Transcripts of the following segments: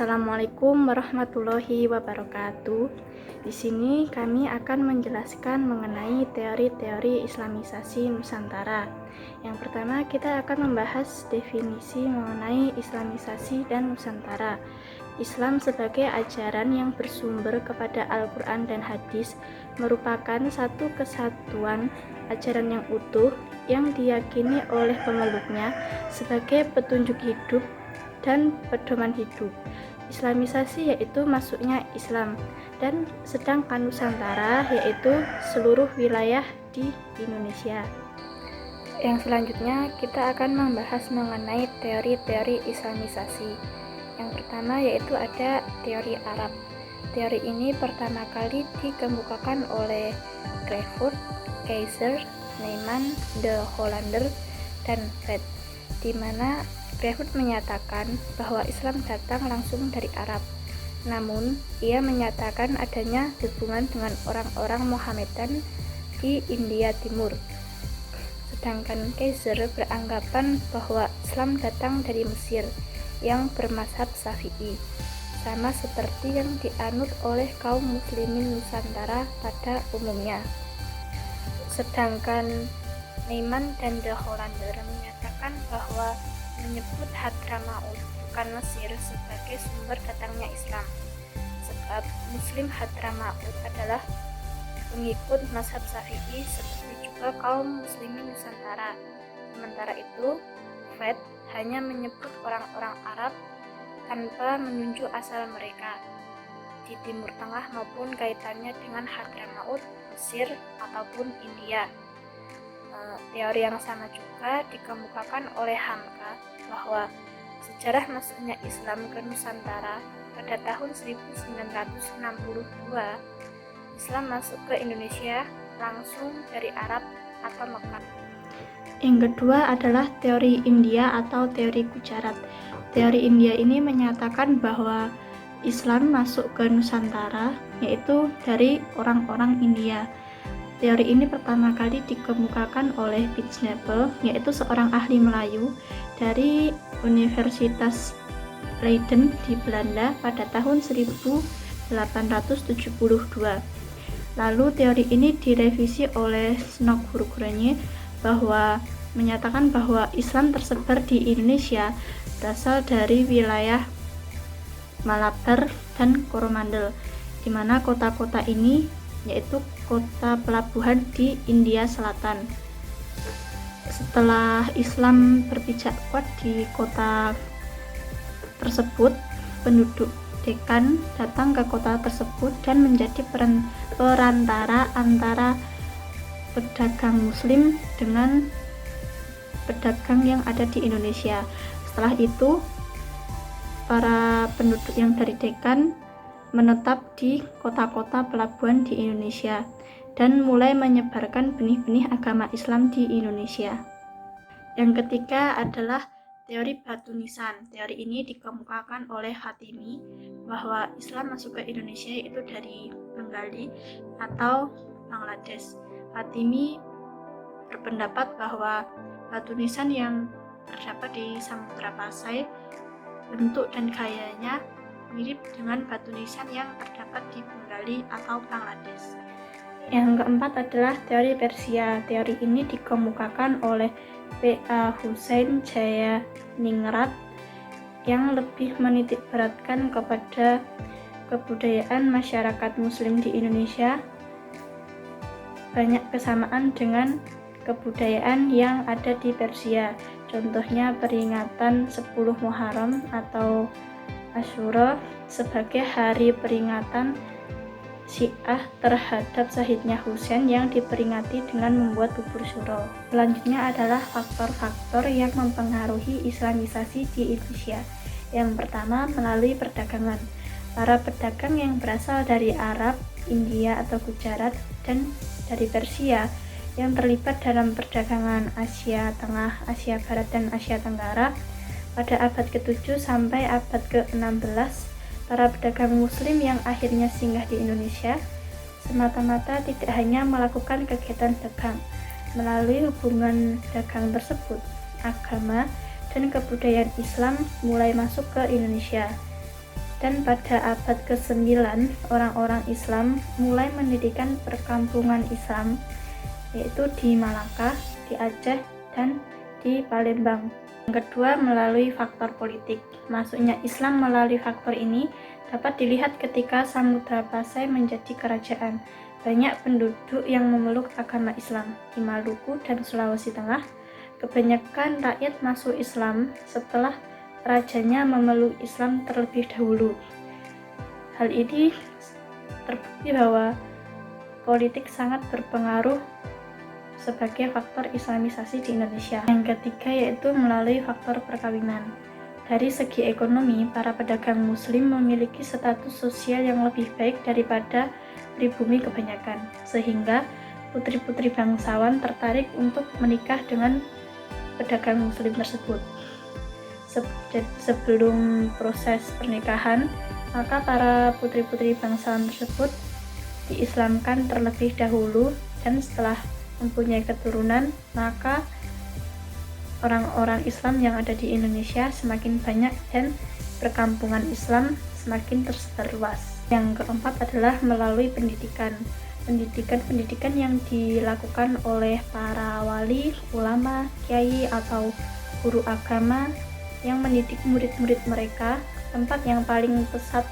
Assalamualaikum warahmatullahi wabarakatuh. Di sini kami akan menjelaskan mengenai teori-teori Islamisasi Nusantara. Yang pertama, kita akan membahas definisi mengenai Islamisasi dan Nusantara. Islam sebagai ajaran yang bersumber kepada Al-Quran dan Hadis merupakan satu kesatuan ajaran yang utuh yang diyakini oleh pemeluknya sebagai petunjuk hidup dan pedoman hidup. Islamisasi yaitu masuknya Islam, dan sedangkan Nusantara yaitu seluruh wilayah di Indonesia. Yang selanjutnya kita akan membahas mengenai teori-teori Islamisasi. Yang pertama yaitu ada teori Arab. Teori ini pertama kali dikemukakan oleh Greyfoot, Kaiser, Neyman, De Hollander, dan Fred, di mana Greyfoot menyatakan bahwa Islam datang langsung dari Arab. Namun, ia menyatakan adanya hubungan dengan orang-orang Mohammedan di India Timur. Sedangkan Kaiser beranggapan bahwa Islam datang dari Mesir yang bermazhab Syafi'i, sama seperti yang dianut oleh kaum muslimin Nusantara pada umumnya. Sedangkan Neyman dan De Hollander menyatakan bahwa menyebut Hadramaut bukan Mesir sebagai sumber datangnya Islam, sebab Muslim Hadramaut adalah pengikut mazhab Syafi'i seperti juga kaum muslimin Nusantara. Sementara itu, Fred hanya menyebut orang-orang Arab tanpa menunjuk asal mereka di Timur Tengah maupun kaitannya dengan Hadramaut, Mesir ataupun India. Teori yang sama juga dikemukakan oleh Hamka bahwa sejarah masuknya Islam ke Nusantara pada tahun 1962, Islam masuk ke Indonesia langsung dari Arab atau Mekah. Yang kedua adalah teori India atau teori Gujarat. Teori India ini menyatakan bahwa Islam masuk ke Nusantara yaitu dari orang-orang India. Teori ini pertama kali dikemukakan oleh Pietsnapel, yaitu seorang ahli Melayu dari Universitas Leiden di Belanda pada tahun 1872. Lalu teori ini direvisi oleh Snodgrass bahwa menyatakan bahwa Islam tersebar di Indonesia berasal dari wilayah Malabar dan Coromandel, di mana kota-kota ini yaitu kota pelabuhan di India Selatan. Setelah Islam berpijak kuat di kota tersebut, penduduk Deccan datang ke kota tersebut dan menjadi perantara antara pedagang Muslim dengan pedagang yang ada di Indonesia. Setelah itu, para penduduk yang dari Deccan menetap di kota-kota pelabuhan di Indonesia dan mulai menyebarkan benih-benih agama Islam di Indonesia. Yang ketiga adalah teori batu nisan. Teori ini dikemukakan oleh Khatimi bahwa Islam masuk ke Indonesia itu dari Bengali atau Bangladesh. Khatimi berpendapat bahwa batu nisan yang terdapat di Samudra Pasai bentuk dan gayanya mirip dengan batu nisan yang terdapat di Bengali atau Bangladesh. Yang keempat adalah teori Persia. Teori ini dikemukakan oleh P.A. Hussein Jayaningrat yang lebih menitikberatkan kepada kebudayaan masyarakat Muslim di Indonesia banyak kesamaan dengan kebudayaan yang ada di Persia. Contohnya peringatan 10 Muharram atau Asyura sebagai hari peringatan Syiah terhadap syahidnya Husain yang diperingati dengan membuat bubur syuro. Selanjutnya adalah faktor-faktor yang mempengaruhi Islamisasi di Indonesia. Yang pertama, melalui perdagangan. Para pedagang yang berasal dari Arab, India atau Gujarat, dan dari Persia yang terlibat dalam perdagangan Asia Tengah, Asia Barat, dan Asia Tenggara. Pada abad ke-7 sampai abad ke-16, para pedagang Muslim yang akhirnya singgah di Indonesia semata-mata tidak hanya melakukan kegiatan dagang. Melalui hubungan dagang tersebut, agama dan kebudayaan Islam mulai masuk ke Indonesia. Dan pada abad ke-9, orang-orang Islam mulai mendirikan perkampungan Islam, yaitu di Malaka, di Aceh, dan di Palembang. Yang kedua, melalui faktor politik. Masuknya Islam melalui faktor ini dapat dilihat ketika Samudra Pasai menjadi kerajaan. Banyak penduduk yang memeluk agama Islam. Di Maluku dan Sulawesi Tengah, kebanyakan rakyat masuk Islam setelah rajanya memeluk Islam terlebih dahulu. Hal ini terbukti bahwa politik sangat berpengaruh sebagai faktor islamisasi di Indonesia. Yang ketiga yaitu melalui faktor perkawinan. Dari segi ekonomi, para pedagang muslim memiliki status sosial yang lebih baik daripada pribumi kebanyakan, sehingga putri-putri bangsawan tertarik untuk menikah dengan pedagang muslim tersebut. Sebelum proses pernikahan, maka para putri-putri bangsawan tersebut diislamkan terlebih dahulu, dan setelah mempunyai keturunan, maka orang-orang Islam yang ada di Indonesia semakin banyak dan perkampungan Islam semakin tersebar luas. Yang keempat adalah melalui pendidikan. Pendidikan yang dilakukan oleh para wali, ulama, kiai, atau guru agama yang mendidik murid-murid mereka. Tempat yang paling pesat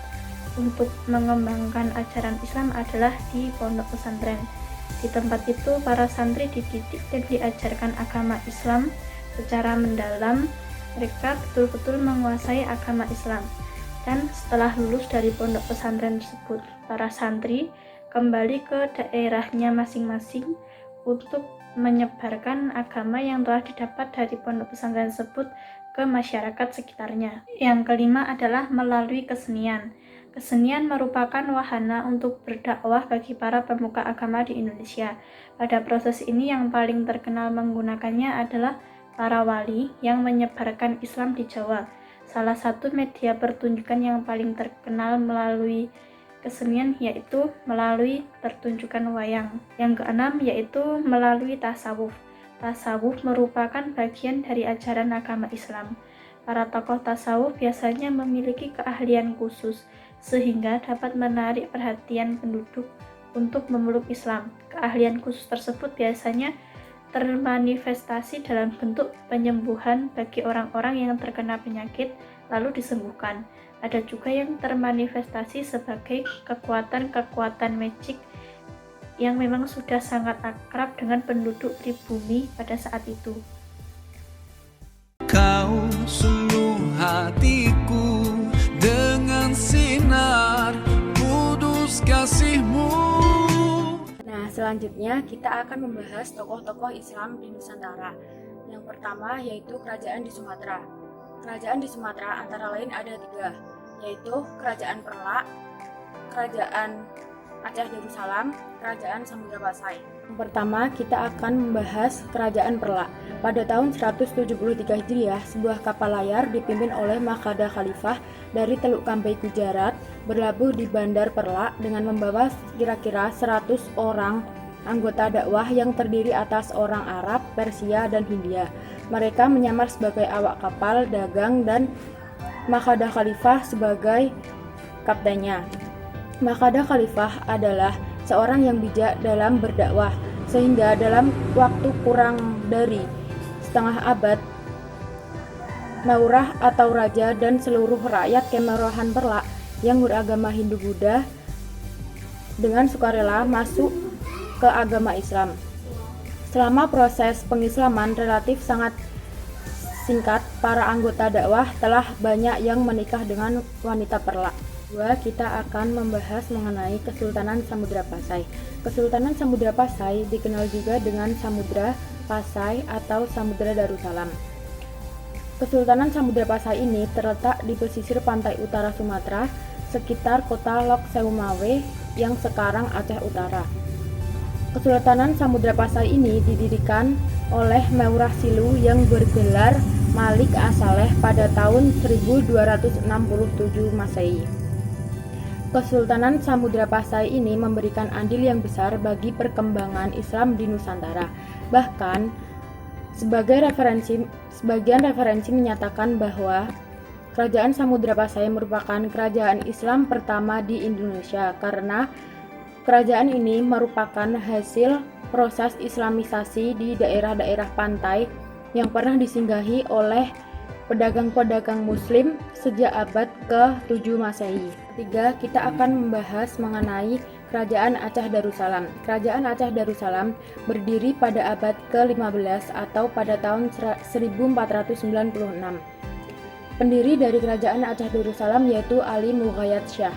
untuk mengembangkan ajaran Islam adalah di pondok pesantren. Di tempat itu, para santri dididik dan diajarkan agama Islam secara mendalam. Mereka betul-betul menguasai agama Islam. Dan setelah lulus dari pondok pesantren tersebut, para santri kembali ke daerahnya masing-masing untuk menyebarkan agama yang telah didapat dari pondok pesantren tersebut ke masyarakat sekitarnya. Yang kelima adalah melalui kesenian. Kesenian merupakan wahana untuk berdakwah bagi para pemuka agama di Indonesia. Pada proses ini yang paling terkenal menggunakannya adalah para wali yang menyebarkan Islam di Jawa. Salah satu media pertunjukan yang paling terkenal melalui kesenian yaitu melalui pertunjukan wayang. Yang keenam yaitu melalui tasawuf. Tasawuf merupakan bagian dari ajaran agama Islam. Para tokoh tasawuf biasanya memiliki keahlian khusus sehingga dapat menarik perhatian penduduk untuk memeluk Islam. Keahlian khusus tersebut biasanya termanifestasi dalam bentuk penyembuhan bagi orang-orang yang terkena penyakit lalu disembuhkan. Ada juga yang termanifestasi sebagai kekuatan-kekuatan magic yang memang sudah sangat akrab dengan penduduk pribumi pada saat itu. Kau sungguh hatiku dengan sinar kudus kasih-Mu. Selanjutnya kita akan membahas tokoh-tokoh Islam di Nusantara. Yang pertama yaitu kerajaan di Sumatera. Kerajaan di Sumatera antara lain ada 3, yaitu Kerajaan Perlak, Kerajaan Aceh Darussalam, Kerajaan Samudra Pasai. Yang pertama kita akan membahas Kerajaan Perlak. Pada tahun 173 Hijriah, sebuah kapal layar dipimpin oleh Mahkada Khalifah dari Teluk Kampai, Gujarat, berlabuh di Bandar Perlak dengan membawa kira-kira 100 orang anggota dakwah yang terdiri atas orang Arab, Persia, dan Hindia. Mereka menyamar sebagai awak kapal dagang dan Mahkada Khalifah sebagai kaptennya. Mahkada Khalifah adalah seorang yang bijak dalam berdakwah, sehingga dalam waktu kurang dari setengah abad, Maurah atau raja dan seluruh rakyat Kemerahan Perlak yang beragama Hindu-Buddha dengan sukarela masuk ke agama Islam. Selama proses pengislaman relatif sangat singkat, para anggota dakwah telah banyak yang menikah dengan wanita Perlak. Kita akan membahas mengenai Kesultanan Samudra Pasai. Kesultanan Samudra Pasai dikenal juga dengan Samudra Pasai atau Samudra Darussalam. Kesultanan Samudra Pasai ini terletak di pesisir pantai utara Sumatera, sekitar kota Lok Seumawe yang sekarang Aceh Utara. Kesultanan Samudra Pasai ini didirikan oleh Maurah Silu yang bergelar Malik As-Saleh pada tahun 1267 Masehi. Kesultanan Samudra Pasai ini memberikan andil yang besar bagi perkembangan Islam di Nusantara. Bahkan, sebagian referensi menyatakan bahwa Kerajaan Samudra Pasai merupakan kerajaan Islam pertama di Indonesia karena kerajaan ini merupakan hasil proses Islamisasi di daerah-daerah pantai yang pernah disinggahi oleh pedagang-pedagang Muslim sejak abad ke-7 Masehi. Ketiga, kita akan membahas mengenai Kerajaan Aceh Darussalam. Kerajaan Aceh Darussalam berdiri pada abad ke-15 atau pada tahun 1496. Pendiri dari Kerajaan Aceh Darussalam yaitu Ali Mughayat Shah.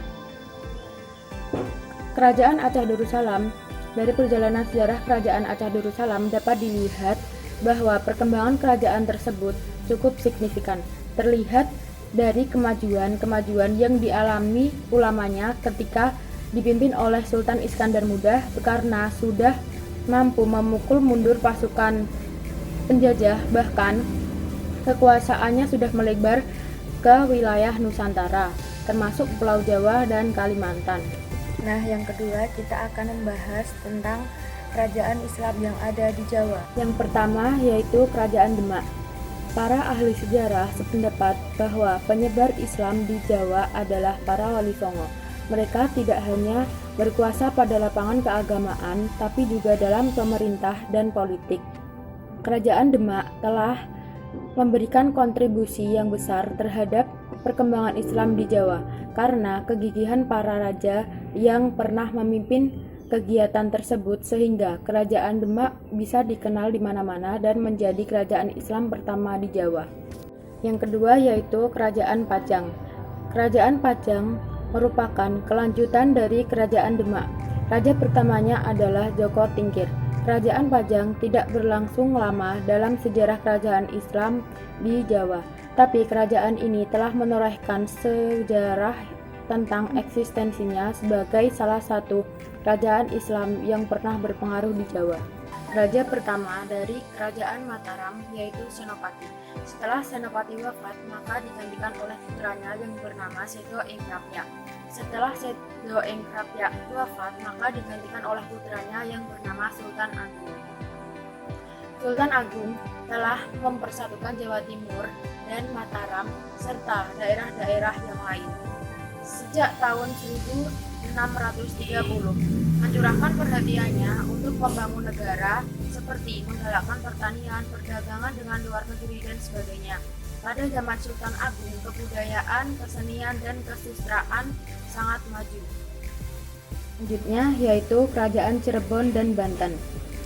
Kerajaan Aceh Darussalam, dari perjalanan sejarah Kerajaan Aceh Darussalam dapat dilihat bahwa perkembangan kerajaan tersebut cukup signifikan. Terlihat dari kemajuan yang dialami ulamanya ketika dipimpin oleh Sultan Iskandar Muda karena sudah mampu memukul mundur pasukan penjajah, bahkan kekuasaannya sudah melebar ke wilayah Nusantara, termasuk Pulau Jawa dan Kalimantan. Nah, yang kedua kita akan membahas tentang kerajaan Islam yang ada di Jawa. Yang pertama yaitu Kerajaan Demak. Para ahli sejarah sependapat bahwa penyebar Islam di Jawa adalah para Wali Songo. Mereka tidak hanya berkuasa pada lapangan keagamaan, tapi juga dalam pemerintah dan politik. Kerajaan Demak telah memberikan kontribusi yang besar terhadap perkembangan Islam di Jawa karena kegigihan para raja yang pernah memimpin kegiatan tersebut sehingga Kerajaan Demak bisa dikenal di mana-mana dan menjadi kerajaan Islam pertama di Jawa. Yang kedua yaitu Kerajaan Pajang. Kerajaan Pajang merupakan kelanjutan dari Kerajaan Demak. Raja pertamanya adalah Joko Tingkir. Kerajaan Pajang tidak berlangsung lama dalam sejarah kerajaan Islam di Jawa, tapi kerajaan ini telah menorehkan sejarah tentang eksistensinya sebagai salah satu kerajaan Islam yang pernah berpengaruh di Jawa. Raja pertama dari Kerajaan Mataram yaitu Senopati. Setelah Senopati wafat, maka digantikan oleh putranya yang bernama Seto Ing Rapya. Setelah Seto Ing Rapya wafat, maka digantikan oleh putranya yang bernama Sultan Agung. Sultan Agung telah mempersatukan Jawa Timur dan Mataram serta daerah-daerah yang lain. Sejak tahun 1630, mencurahkan perhatiannya untuk membangun negara seperti menggalakkan pertanian, perdagangan dengan luar negeri dan sebagainya. Pada zaman Sultan Agung, kebudayaan, kesenian, dan kesusastraan sangat maju. Selanjutnya yaitu Kerajaan Cirebon dan Banten.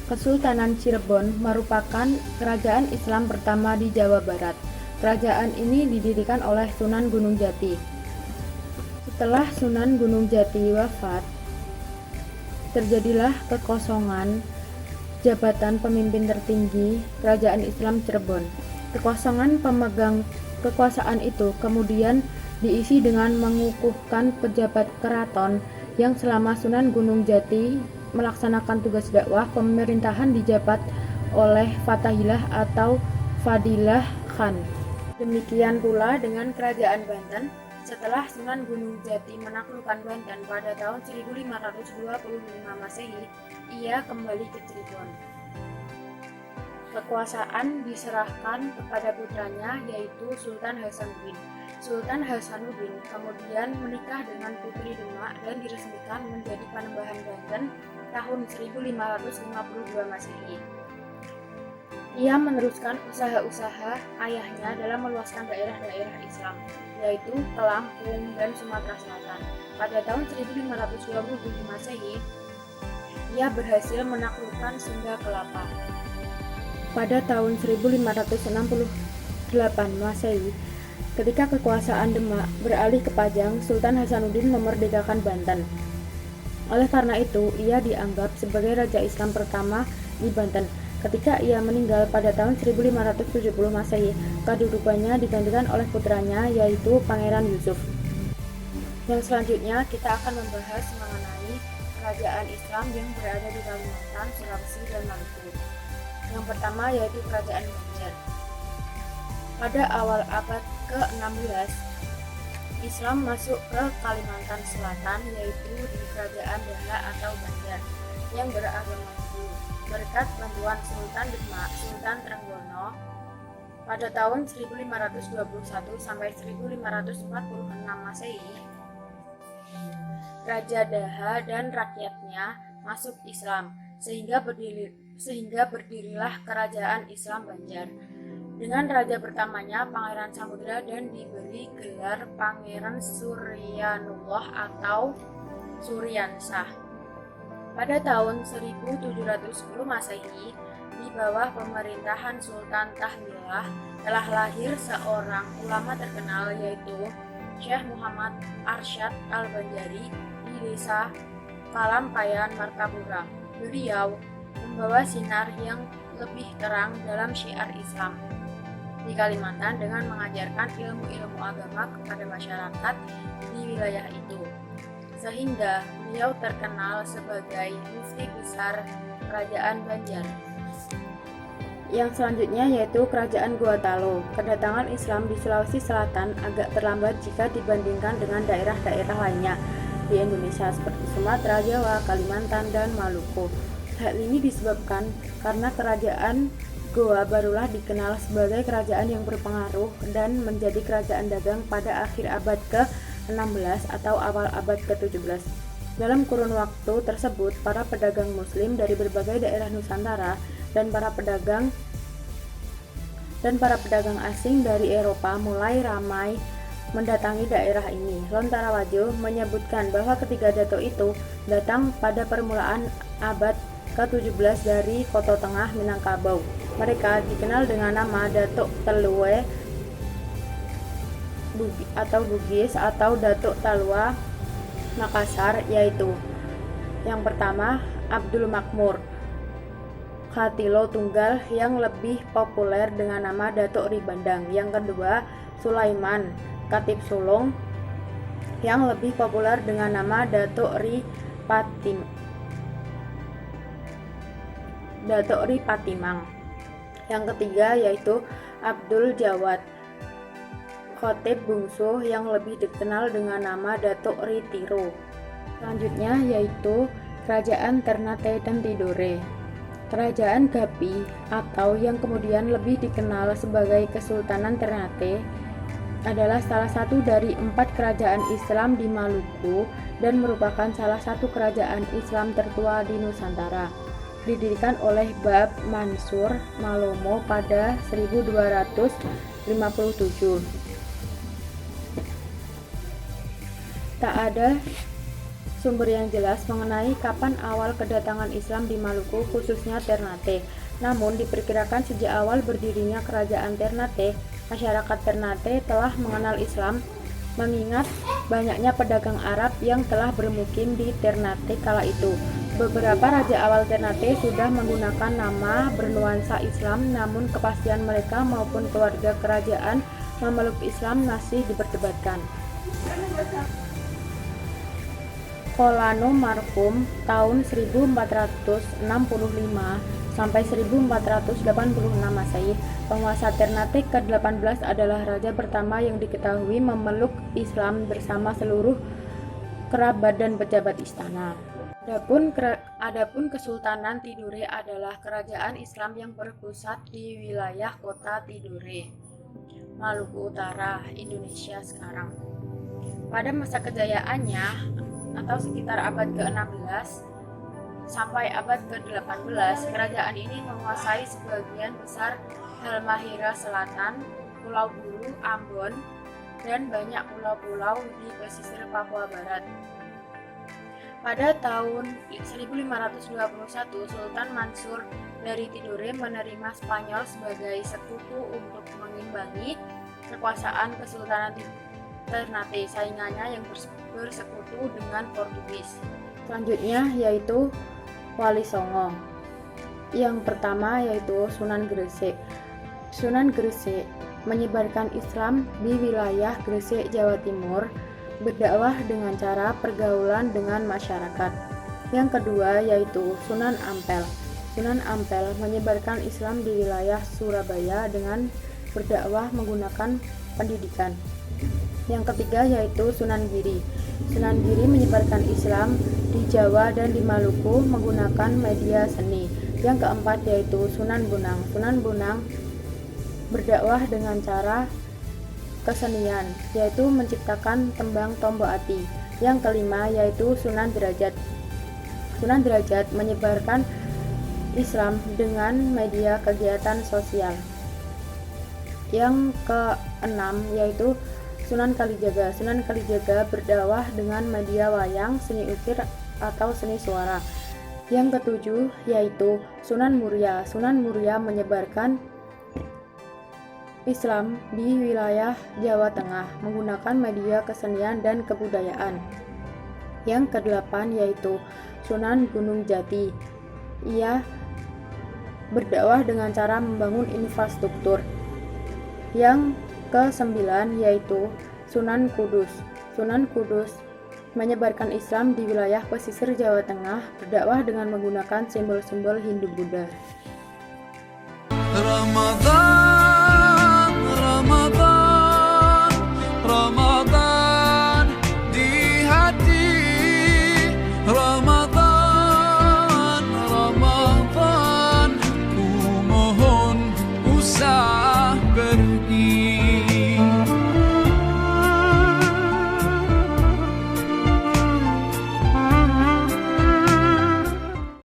Kesultanan Cirebon merupakan kerajaan Islam pertama di Jawa Barat. Kerajaan ini didirikan oleh Sunan Gunung Jati. Setelah Sunan Gunung Jati wafat, terjadilah kekosongan jabatan pemimpin tertinggi Kerajaan Islam Cirebon. Kekosongan pemegang kekuasaan itu kemudian diisi dengan mengukuhkan pejabat keraton yang selama Sunan Gunung Jati melaksanakan tugas dakwah pemerintahan dijabat oleh Fatahillah atau Fadilah Khan. Demikian pula dengan Kerajaan Banten. Setelah Sunan Gunung Jati menaklukkan Banten pada tahun 1525 Masehi, ia kembali ke Cirebon. Kekuasaan diserahkan kepada putranya yaitu Sultan Hasanuddin. Sultan Hasanuddin kemudian menikah dengan Putri Demak dan diresmikan menjadi Panembahan Banten tahun 1552 Masehi. Ia meneruskan usaha-usaha ayahnya dalam meluaskan daerah-daerah Islam, yaitu ke Lampung dan Sumatera Selatan. Pada tahun 1527 Masehi, ia berhasil menaklukkan Sunda Kelapa. Pada tahun 1568 Masehi, ketika kekuasaan Demak beralih ke Pajang, Sultan Hasanuddin memerdekakan Banten. Oleh karena itu, ia dianggap sebagai Raja Islam pertama di Banten. Ketika ia meninggal pada tahun 1570 Masehi, kedudukannya digantikan oleh putranya yaitu Pangeran Yusuf. Yang selanjutnya kita akan membahas mengenai kerajaan Islam yang berada di Kalimantan, Sulawesi, dan Maluku. Yang pertama yaitu Kerajaan Banjar. Pada awal abad ke-16, Islam masuk ke Kalimantan Selatan yaitu di Kerajaan Dahla atau Banjar yang beragama Hindu. Berkat bantuan Sultan Demak, Sultan Trenggono Pada tahun 1521 sampai 1546 Masehi, Raja Daha dan rakyatnya masuk Islam, sehingga berdirilah Kerajaan Islam Banjar. Dengan raja pertamanya Pangeran Samudra dan diberi gelar Pangeran Suryanullah atau Suryansah. Pada tahun 1710 Masehi, di bawah pemerintahan Sultan Tahmillah telah lahir seorang ulama terkenal, yaitu Syekh Muhammad Arsyad Al-Banjari di desa Kalampayan, Martapura. Beliau membawa sinar yang lebih terang dalam syiar Islam di Kalimantan dengan mengajarkan ilmu-ilmu agama kepada masyarakat di wilayah itu, sehingga beliau terkenal sebagai mufti besar Kerajaan Banjar. Yang selanjutnya yaitu Kerajaan Gorontalo. Kedatangan Islam di Sulawesi Selatan agak terlambat jika dibandingkan dengan daerah-daerah lainnya di Indonesia seperti Sumatera, Jawa, Kalimantan, dan Maluku. Hal ini disebabkan karena Kerajaan Goa barulah dikenal sebagai kerajaan yang berpengaruh dan menjadi kerajaan dagang pada akhir abad ke-16 atau awal abad ke-17. Dalam kurun waktu tersebut, para pedagang muslim dari berbagai daerah Nusantara dan para pedagang asing dari Eropa mulai ramai mendatangi daerah ini. Lontarawajo menyebutkan bahwa ketiga datuk itu datang pada permulaan abad ke-17 dari Koto Tengah, Minangkabau. Mereka dikenal dengan nama Datuk Telue atau Bugis atau Datuk Talua Makassar, yaitu yang pertama Abdul Makmur Khatilo Tunggal yang lebih populer dengan nama Datuk Ribandang. Yang kedua Sulaiman Katib Sulung yang lebih populer dengan nama Datuk Ri Patimang. Yang ketiga yaitu Abdul Jawad Khotib Bungsu yang lebih dikenal dengan nama Datuk Ri Tiro. Selanjutnya yaitu Kerajaan Ternate dan Tidore. Kerajaan Gapi atau yang kemudian lebih dikenal sebagai Kesultanan Ternate adalah salah satu dari 4 kerajaan Islam di Maluku dan merupakan salah satu kerajaan Islam tertua di Nusantara. Didirikan oleh Bab Mansur Malomo pada 1257. Tak ada sumber yang jelas mengenai kapan awal kedatangan Islam di Maluku, khususnya Ternate. Namun diperkirakan sejak awal berdirinya Kerajaan Ternate, masyarakat Ternate telah mengenal Islam, mengingat banyaknya pedagang Arab yang telah bermukim di Ternate kala itu. Beberapa raja awal Ternate sudah menggunakan nama bernuansa Islam, namun kepastian mereka maupun keluarga kerajaan memeluk Islam masih diperdebatkan. Kolano marhum tahun 1465 sampai 1486 Masehi. Penguasa Ternate ke-18 adalah raja pertama yang diketahui memeluk Islam bersama seluruh kerabat dan pejabat istana. Adapun Kesultanan Tidore adalah kerajaan Islam yang berpusat di wilayah kota Tidore, Maluku Utara, Indonesia sekarang. Pada masa kejayaannya atau sekitar abad ke-16 sampai abad ke-18, kerajaan ini menguasai sebagian besar Halmahera Selatan, Pulau Buru, Ambon, dan banyak pulau-pulau di pesisir Papua Barat. Pada tahun 1521, Sultan Mansur dari Tidore menerima Spanyol sebagai sekutu untuk mengimbangi kekuasaan Kesultanan Ternate, saingannya yang bersekutu dengan Portugis. Selanjutnya yaitu Wali Songo. Yang pertama yaitu Sunan Gresik. Sunan Gresik menyebarkan Islam di wilayah Gresik, Jawa Timur, berdakwah dengan cara pergaulan dengan masyarakat. Yang kedua yaitu Sunan Ampel. Sunan Ampel menyebarkan Islam di wilayah Surabaya dengan berdakwah menggunakan pendidikan. Yang ketiga yaitu Sunan Giri. Sunan Giri menyebarkan Islam di Jawa dan di Maluku menggunakan media seni. Yang keempat yaitu Sunan Bonang. Sunan Bonang berdakwah dengan cara kesenian, yaitu menciptakan tembang Tombo Ati. Yang kelima yaitu Sunan Derajat. Sunan Derajat menyebarkan Islam dengan media kegiatan sosial. Yang keenam yaitu Sunan Kalijaga. Sunan Kalijaga berdakwah dengan media wayang, seni ukir atau seni suara. Yang ketujuh yaitu Sunan Muria. Sunan Muria menyebarkan Islam di wilayah Jawa Tengah menggunakan media kesenian dan kebudayaan. Yang kedelapan yaitu Sunan Gunung Jati. Ia berdakwah dengan cara membangun infrastruktur. Yang kesembilan yaitu Sunan Kudus. Sunan Kudus menyebarkan Islam di wilayah pesisir Jawa Tengah, berdakwah dengan menggunakan simbol-simbol Hindu-Buddha. Ramadan